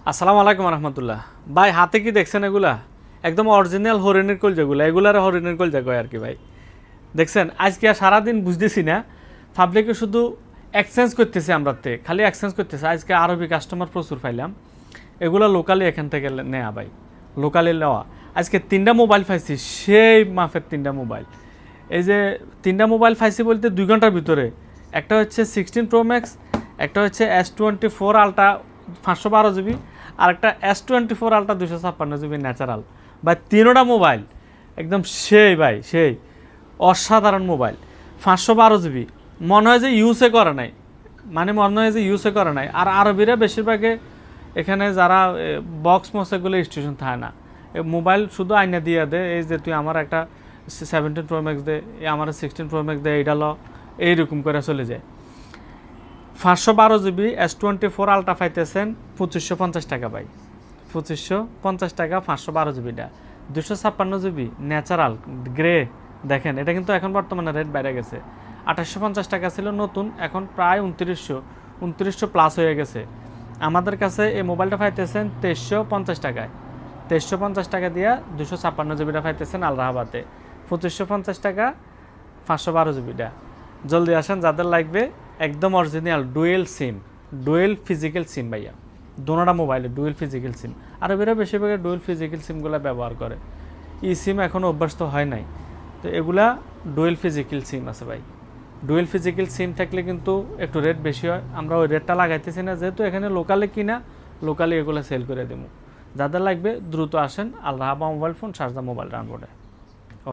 আসসালামু আলাইকুম রহমতুল্লাহ। ভাই হাতে কি দেখছেন এগুলা? একদম অরিজিনাল হরিণের কল যেগুলো, এগুলার হরিণের কল জাগয় আর কি ভাই। দেখছেন আজকে আর সারাদিন বুঝতেছি না, পাবলিকে শুধু এক্সচেঞ্জ করতেছে, আমরাতে খালি এক্সচেঞ্জ করতেছে। আজকে আরবি কাস্টমার প্রচুর পাইলাম, এগুলো লোকালি এখান থেকে নেওয়া ভাই, লোকালি নেওয়া। আজকে 3টা মোবাইল পাইছি, সেই মাফের 3টা মোবাইল। এই যে 3টা মোবাইল পাইছি বলতে 2 ঘন্টার ভিতরে। একটা হচ্ছে 16 Pro Max, একটা হচ্ছে S24 Ultra 512 জিবি, আর একটা S24 Ultra 256 জিবি ন্যাচারাল। ভাই 3টা মোবাইল একদম সেই ভাই, সেই অসাধারণ মোবাইল। 512 জিবি মনে হয় যে ইউজে করে নাই, মানে মনে হয় যে ইউজে করে নাই। আর আরবিরা বেশিরভাগে এখানে যারা বক্স মসেগুলো স্টেশন থাকে না, মোবাইল শুধু আইনা দিয়ে দে, এই যে তুই আমার একটা 17 Pro Max দে, আমার 16 Pro Max দে, এইটা ল, এইরকম করে চলে যায়। 512 জিবি S24 Ultra পাইতেছেন 2550 টাকা ভাই, 2550 টাকা 512 জিবিটা। 256 জিবি ন্যাচারাল গ্রে, দেখেন এটা কিন্তু এখন বর্তমানে রেট বেড়ে গেছে। 2850 টাকা ছিল নতুন, এখন প্রায় 2900 প্লাস হয়ে গেছে। আমাদের কাছে এই মোবাইলটা পাইতেছেন 2350 টাকায়। 2350 টাকা দিয়ে 256 জিবিটা পাইতেছেন আলরাহাবাদে, 2550 টাকা 512 জিবিটা। জলদি আসেন যাদের লাগবে, একদম অরিজিনাল ডুয়েল সিম, ডুয়েল ফিজিক্যাল সিম ভাইয়া। দোনোটা মোবাইলে ডুয়েল ফিজিক্যাল সিম, আর এরা বেশিরভাগ ডুয়েল ফিজিক্যাল সিমগুলো ব্যবহার করে। ই সিম এখনও অভ্যস্ত হয় নাই, তো এগুলা ডুয়েল ফিজিক্যাল সিম আছে ভাই। ডুয়েল ফিজিক্যাল সিম থাকলে কিন্তু একটু রেট বেশি হয়, আমরা ওই রেটটা লাগাইতেছি না, যেহেতু এখানে লোকালে কিনা, লোকালে এগুলো সেল করে দেবো। যাদের লাগবে দ্রুত আসেন আল রাহাবা মোবাইল ফোন, শারজা মোবাইল রানবোর্ডে।